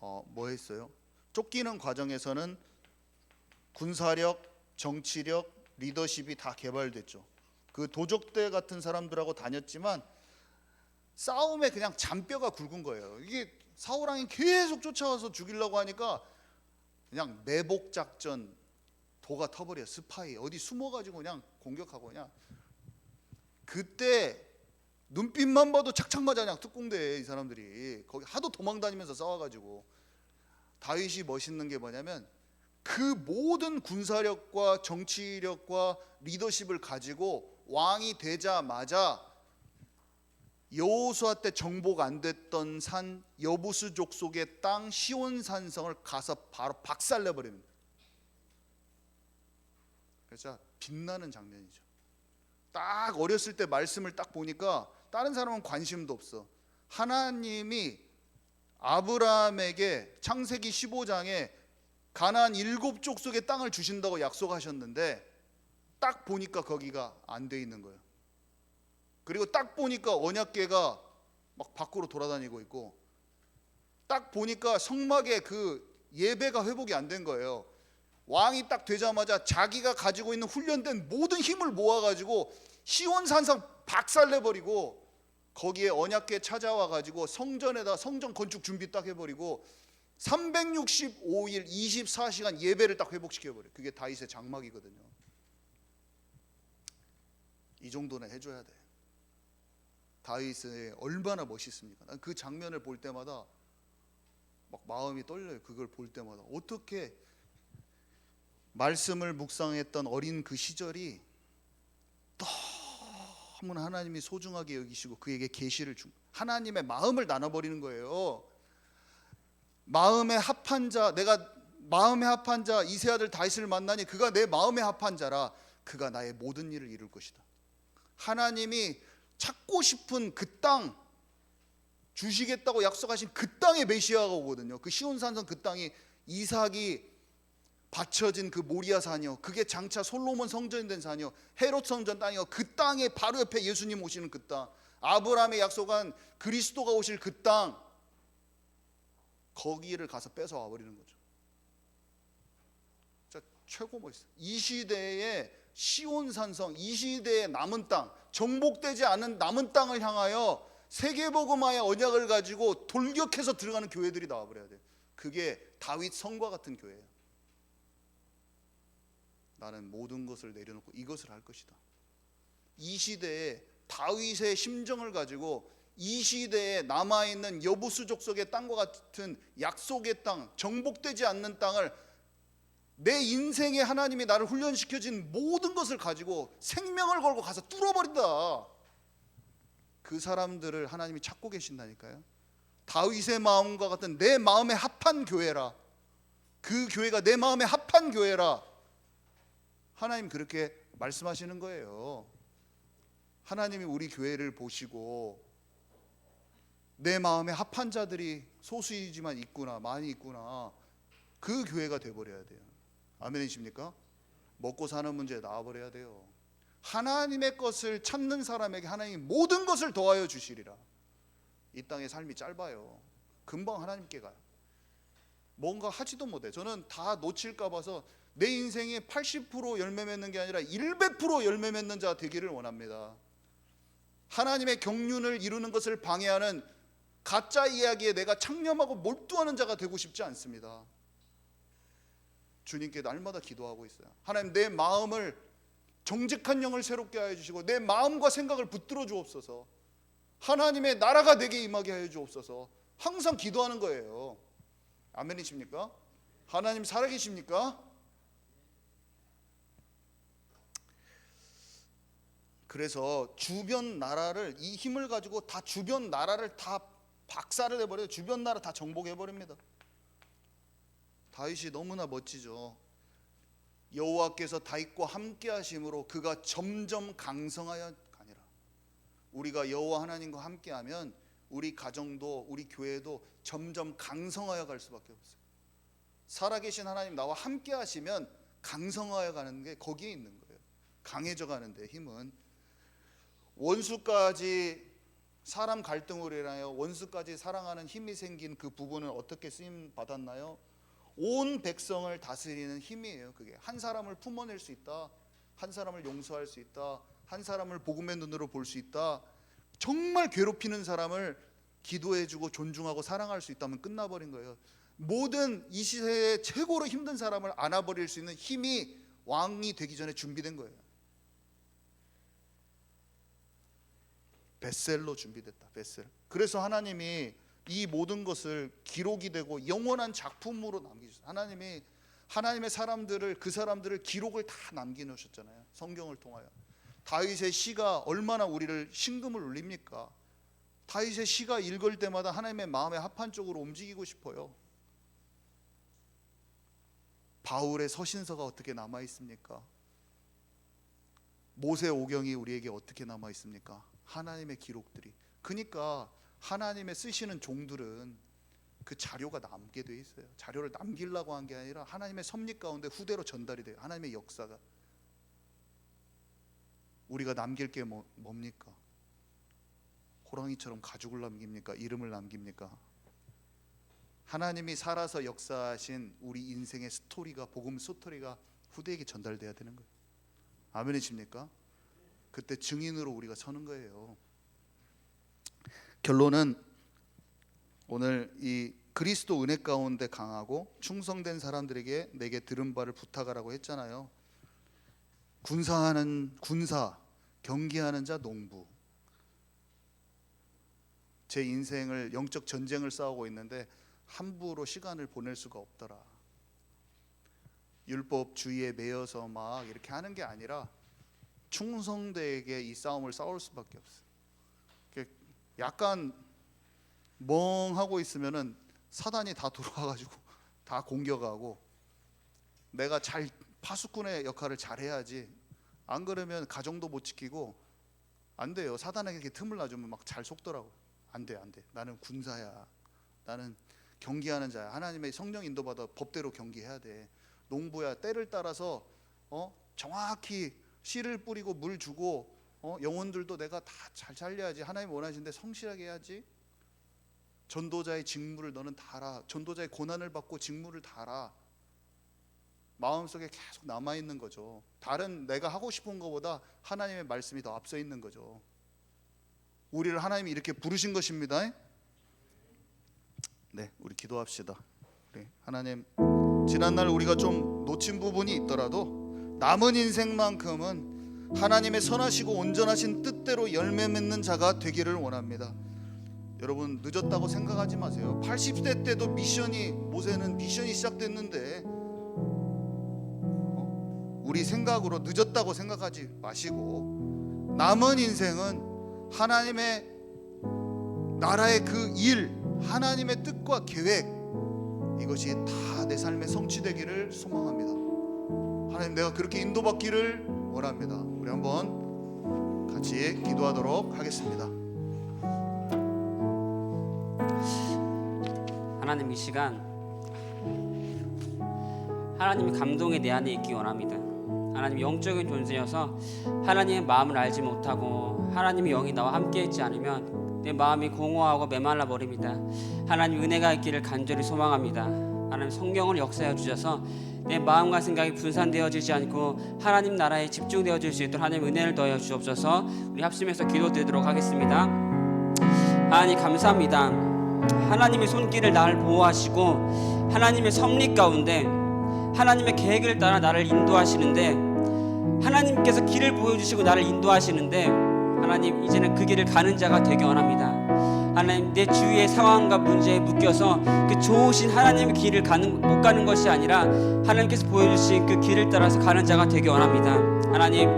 뭐 했어요? 쫓기는 과정에서는 군사력, 정치력, 리더십이 다 개발됐죠. 그 도적대 같은 사람들하고 다녔지만 싸움에 그냥 잔뼈가 굵은 거예요. 이게 사울 왕이 계속 쫓아와서 죽이려고 하니까 그냥 매복 작전 도가 터버려. 스파이 어디 숨어가지고 그냥 공격하고 그냥. 그때 눈빛만 봐도 착착 맞아. 그냥 특공대 이 사람들이 거기 하도 도망다니면서 싸워가지고. 다윗이 멋있는 게 뭐냐면 그 모든 군사력과 정치력과 리더십을 가지고 왕이 되자마자 여호수아 때 정복 안 됐던 산 여부스 족속의 땅 시온 산성을 가서 바로 박살내 버립니다. 그래서 빛나는 장면이죠. 딱 어렸을 때 말씀을 딱 보니까 다른 사람은 관심도 없어. 하나님이 아브라함에게 창세기 15장에 가나안 7족속의 땅을 주신다고 약속하셨는데 딱 보니까 거기가 안 돼 있는 거예요. 그리고 딱 보니까 언약궤가 막 밖으로 돌아다니고 있고 딱 보니까 성막에 그 예배가 회복이 안 된 거예요. 왕이 딱 되자마자 자기가 가지고 있는 훈련된 모든 힘을 모아가지고 시온 산성 박살내버리고 거기에 언약궤 찾아와 가지고 성전에다 성전 건축 준비 딱 해버리고 365일 24시간 예배를 딱 회복시켜버려요. 그게 다윗의 장막이거든요. 이 정도는 해줘야 돼. 다윗이 얼마나 멋있습니까? 난 그 장면을 볼 때마다 막 마음이 떨려요. 그걸 볼 때마다 어떻게 말씀을 묵상했던 어린 그 시절이 너무나 하나님이 소중하게 여기시고 그에게 계시를 준 하나님의 마음을 나눠버리는 거예요. 마음에 합한 자, 내가 마음에 합한 자 이세 아들 다윗을 만나니 그가 내 마음에 합한 자라. 그가 나의 모든 일을 이룰 것이다. 하나님이 찾고 싶은 그 땅 주시겠다고 약속하신 그 땅에 메시아가 오거든요. 그 시온산성 그 땅이 이삭이 바쳐진 그 모리아 산이요, 그게 장차 솔로몬 성전이 된 산이요, 헤롯 성전 땅이요, 그 땅에 바로 옆에 예수님 오시는 그 땅, 아브라함의 약속한 그리스도가 오실 그 땅, 거기를 가서 뺏어 와버리는 거죠. 진짜 최고 멋있어요. 이 시대의 시온산성, 이 시대의 남은 땅, 정복되지 않은 남은 땅을 향하여 세계복음화의 언약을 가지고 돌격해서 들어가는 교회들이 나와버려야 돼요. 그게 다윗 성과 같은 교회예요. 나는 모든 것을 내려놓고 이것을 할 것이다. 이 시대에 다윗의 심정을 가지고 이 시대에 남아있는 여부수 족속의 땅과 같은 약속의 땅, 정복되지 않는 땅을 내 인생에 하나님이 나를 훈련시켜진 모든 것을 가지고 생명을 걸고 가서 뚫어버린다. 그 사람들을 하나님이 찾고 계신다니까요. 다윗의 마음과 같은 내 마음에 합한 교회라. 그 교회가 내 마음에 합한 교회라. 하나님 그렇게 말씀하시는 거예요. 하나님이 우리 교회를 보시고 내 마음에 합한 자들이 소수이지만 있구나, 많이 있구나. 그 교회가 돼버려야 돼요. 아멘이십니까? 먹고 사는 문제에 나와버려야 돼요. 하나님의 것을 찾는 사람에게 하나님이 모든 것을 더하여 주시리라. 이 땅의 삶이 짧아요. 금방 하나님께 가요. 뭔가 하지도 못해. 저는 다 놓칠까 봐서 내 인생에 80% 열매 맺는 게 아니라 100% 열매 맺는 자 되기를 원합니다. 하나님의 경륜을 이루는 것을 방해하는 가짜 이야기에 내가 창념하고 몰두하는 자가 되고 싶지 않습니다. 주님께 날마다 기도하고 있어요. 하나님, 내 마음을 정직한 영을 새롭게 하여 주시고 내 마음과 생각을 붙들어 주옵소서. 하나님의 나라가 내게 임하게 하여 주옵소서. 항상 기도하는 거예요. 아멘이십니까? 하나님 살아계십니까? 그래서 주변 나라를, 이 힘을 가지고 다 주변 나라를 다 박살을 내버려요. 주변 나라 다 정복해 버립니다. 다윗이 너무나 멋지죠. 여호와께서 다윗과 함께 하심으로 그가 점점 강성하여 가니라. 우리가 여호와 하나님과 함께하면 우리 가정도 우리 교회도 점점 강성하여 갈 수밖에 없어요. 살아계신 하나님 나와 함께 하시면 강성하여 가는 게 거기에 있는 거예요. 강해져 가는데 힘은. 원수까지 사람 갈등으로 인하여 원수까지 사랑하는 힘이 생긴 그 부분은 어떻게 쓰임 받았나요? 온 백성을 다스리는 힘이에요. 그게 한 사람을 품어낼 수 있다, 한 사람을 용서할 수 있다, 한 사람을 복음의 눈으로 볼 수 있다, 정말 괴롭히는 사람을 기도해주고 존중하고 사랑할 수 있다면 끝나버린 거예요. 모든 이 시대에 최고로 힘든 사람을 안아버릴 수 있는 힘이 왕이 되기 전에 준비된 거예요. 벳셀로 준비됐다. 벳셀. 그래서 하나님이 이 모든 것을 기록이 되고 영원한 작품으로 남기셨어요. 하나님이 하나님의 사람들을, 그 사람들을 기록을 다 남겨놓으셨잖아요. 성경을 통하여. 다윗의 시가 얼마나 우리를 심금을 울립니까? 다윗의 시가 읽을 때마다 하나님의 마음에 합한 쪽으로 움직이고 싶어요. 바울의 서신서가 어떻게 남아 있습니까? 모세 오경이 우리에게 어떻게 남아 있습니까? 하나님의 기록들이. 그러니까 하나님의 쓰시는 종들은 그 자료가 남게 돼 있어요. 자료를 남기려고 한 게 아니라 하나님의 섭리 가운데 후대로 전달이 돼요. 하나님의 역사가. 우리가 남길 게 뭡니까? 호랑이처럼 가죽을 남깁니까? 이름을 남깁니까? 하나님이 살아서 역사하신 우리 인생의 스토리가, 복음 스토리가 후대에게 전달돼야 되는 거예요. 아멘이십니까? 그때 증인으로 우리가 서는 거예요. 결론은 오늘 이 그리스도 은혜 가운데 강하고 충성된 사람들에게 내게 들은 바를 부탁하라고 했잖아요. 군사하는 군사, 경기하는 자 농부. 제 인생을 영적 전쟁을 싸우고 있는데 함부로 시간을 보낼 수가 없더라. 율법주의에 매여서 막 이렇게 하는 게 아니라 충성되게 이 싸움을 싸울 수밖에 없어요. 약간 멍하고 있으면은 사단이 다 들어와가지고 다 공격하고, 내가 잘 파수꾼의 역할을 잘 해야지. 안 그러면 가정도 못 지키고 안 돼요. 사단에게 틈을 놔주면 막 잘 속더라고요. 안 돼, 안 돼. 나는 군사야. 나는 경기하는 자야. 하나님의 성령 인도받아 법대로 경기해야 돼. 농부야. 때를 따라서 정확히 씨를 뿌리고 물 주고 영혼들도 내가 다 잘 살려야지. 하나님 원하시는데 성실하게 해야지. 전도자의 직무를 너는 다하라. 전도자의 고난을 받고 직무를 다하라. 마음속에 계속 남아있는 거죠. 다른 내가 하고 싶은 것보다 하나님의 말씀이 더 앞서 있는 거죠. 우리를 하나님이 이렇게 부르신 것입니다. 네, 우리 기도합시다. 우리 하나님, 지난날 우리가 좀 놓친 부분이 있더라도 남은 인생만큼은 하나님의 선하시고 온전하신 뜻대로 열매 맺는 자가 되기를 원합니다. 여러분, 늦었다고 생각하지 마세요. 80세 때도 모세는 미션이 시작됐는데 우리 생각으로 늦었다고 생각하지 마시고, 남은 인생은 하나님의 나라의 그 일, 하나님의 뜻과 계획, 이것이 다 내 삶에 성취되기를 소망합니다. 하나님, 내가 그렇게 인도받기를 원합니다. 우리 한번 같이 기도하도록 하겠습니다.
하나님, 이 시간 하나님의 감동이 내 안에 있기 원합니다. 하나님, 영적인 존재여서 하나님의 마음을 알지 못하고 하나님의 영이 나와 함께 있지 않으면 내 마음이 공허하고 메말라 버립니다. 하나님, 은혜가 있기를 간절히 소망합니다. 하나님, 성경을 역사해 주셔서 내 마음과 생각이 분산되어지지 않고 하나님 나라에 집중되어질 수 있도록 하나님 은혜를 더해 주옵소서. 우리 합심해서 기도드리도록 하겠습니다. 하나님, 감사합니다. 하나님의 손길을 나를 보호하시고 하나님의 섭리 가운데 하나님의 계획을 따라 나를 인도하시는데, 하나님께서 길을 보여주시고 나를 인도하시는데, 하나님, 이제는 그 길을 가는 자가 되기 원합니다. 하나님, 내 주위의 상황과 문제에 묶여서 그 좋으신 하나님의 길을 못 가는 것이 아니라 하나님께서 보여주신 그 길을 따라서 가는 자가 되기 원합니다. 하나님,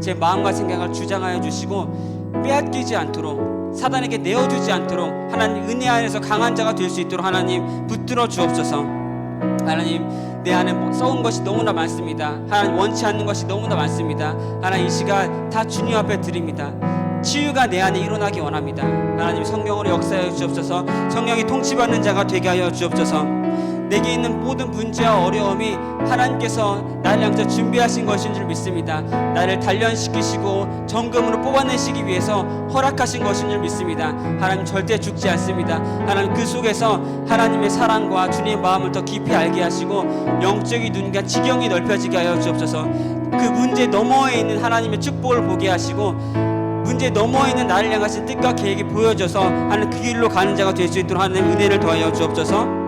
제 마음과 생각을 주장하여 주시고 빼앗기지 않도록, 사단에게 내어주지 않도록 하나님 은혜 안에서 강한 자가 될 수 있도록 하나님 붙들어 주옵소서. 하나님, 내 안에 썩은 것이 너무나 많습니다. 하나님, 원치 않는 것이 너무나 많습니다. 하나님, 이 시간 다 주님 앞에 드립니다. 치유가 내 안에 일어나기 원합니다. 하나님, 성령으로 역사하여 주옵소서. 성령이 통치받는 자가 되게 하여 주옵소서. 내게 있는 모든 문제와 어려움이 하나님께서 나를 향해서 준비하신 것인 줄 믿습니다. 나를 단련시키시고 정금으로 뽑아내시기 위해서 허락하신 것인 줄 믿습니다. 하나님, 절대 죽지 않습니다. 하나님, 그 속에서 하나님의 사랑과 주님의 마음을 더 깊이 알게 하시고 영적인 눈과 지경이 넓혀지게 하여 주옵소서. 그 문제 너머에 있는 하나님의 축복을 보게 하시고 문제 너머에 있는 나를 향하신 뜻과 계획이 보여져서 하나님, 그 길로 가는 자가 될 수 있도록 하나님 은혜를 더하여 주옵소서.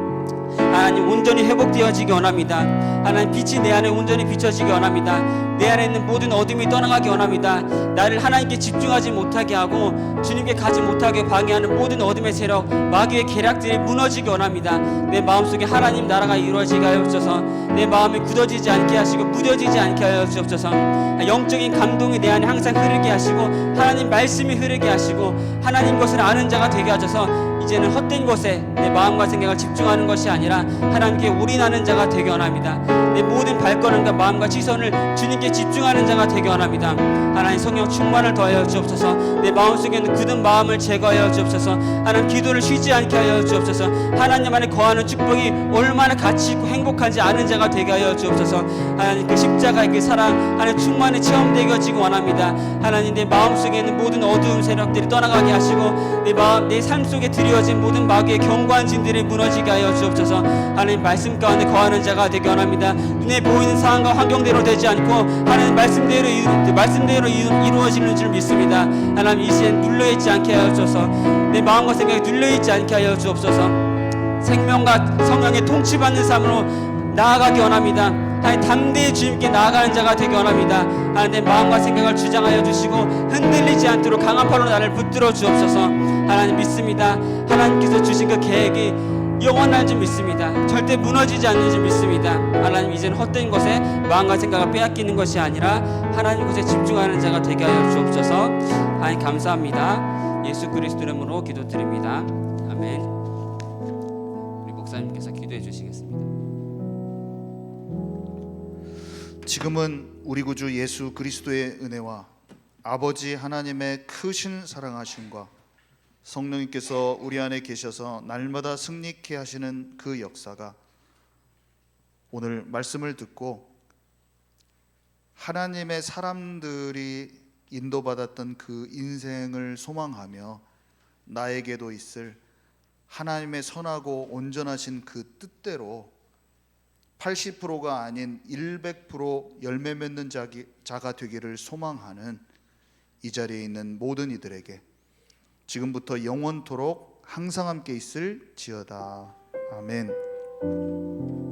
하나님, 온전히 회복되어지기 원합니다. 하나님, 빛이 내 안에 온전히 비춰지기 원합니다. 내 안에 있는 모든 어둠이 떠나가기 원합니다. 나를 하나님께 집중하지 못하게 하고 주님께 가지 못하게 방해하는 모든 어둠의 세력, 마귀의 계략들이 무너지기 원합니다. 내 마음속에 하나님 나라가 이루어지게 하여 주옵소서. 내 마음이 굳어지지 않게 하시고 무뎌지지 않게 하여 주옵소서. 영적인 감동이 내 안에 항상 흐르게 하시고 하나님 말씀이 흐르게 하시고 하나님 것을 아는 자가 되게 하셔서 이제는 헛된 것에 내 마음과 생각을 집중하는 것이 아니라 하나님께 올인하는 자가 되게 원합니다. 내 모든 발걸음과 마음과 시선을 주님께 집중하는 자가 되게 원합니다. 하나님, 성령 충만을 더하여 주옵소서. 내 마음속에 있는 굳은 마음을 제거하여 주옵소서. 하나님, 기도를 쉬지 않게 하여 주옵소서. 하나님 안에 거하는 축복이 얼마나 가치 있고 행복한지 아는 자가 되게 하여 주옵소서. 하나님, 그 십자가의 그 사랑 하나님 충만히 체험되어지기 원합니다. 하나님, 내 마음속에 있는 모든 어두운 세력들이 떠나가게 하시고 내 마음, 내 삶 속에 드리워진 모든 마귀의 견고한 진들이 무너지게 하여 주옵소서. 하나님, 말씀 가운데 거하는 자가 되게 원합니다. 눈에 보이는 상황과 환경대로 되지 않고 하나님 말씀대로 이루어지는 줄 믿습니다. 하나님, 이 시간 눌려있지 않게 하여 주옵소서. 내 마음과 생각이 눌려있지 않게 하여 주옵소서. 생명과 성령의 통치받는 삶으로 나아가기 원합니다. 하나님, 담대히 주님께 나아가는 자가 되기 원합니다. 하나님, 내 마음과 생각을 주장하여 주시고 흔들리지 않도록 강한 팔로 나를 붙들어 주옵소서. 하나님, 믿습니다. 하나님께서 주신 그 계획이 영원할 줄 믿습니다. 절대 무너지지 않는 줄 믿습니다. 하나님, 이제는 헛된 것에 마음과 생각을 빼앗기는 것이 아니라 하나님 것에 집중하는 자가 되게 하여 주옵소서. 하나님, 감사합니다. 예수 그리스도 이름으로 기도드립니다. 아멘. 우리 목사님께서 기도해 주시겠습니다.
지금은 우리 구주 예수 그리스도의 은혜와 아버지 하나님의 크신 사랑하심과 성령님께서 우리 안에 계셔서 날마다 승리케 하시는 그 역사가 오늘 말씀을 듣고 하나님의 사람들이 인도받았던 그 인생을 소망하며 나에게도 있을 하나님의 선하고 온전하신 그 뜻대로 80%가 아닌 100% 열매 맺는 자가 되기를 소망하는 이 자리에 있는 모든 이들에게 지금부터 영원토록 항상 함께 있을지어다. 아멘.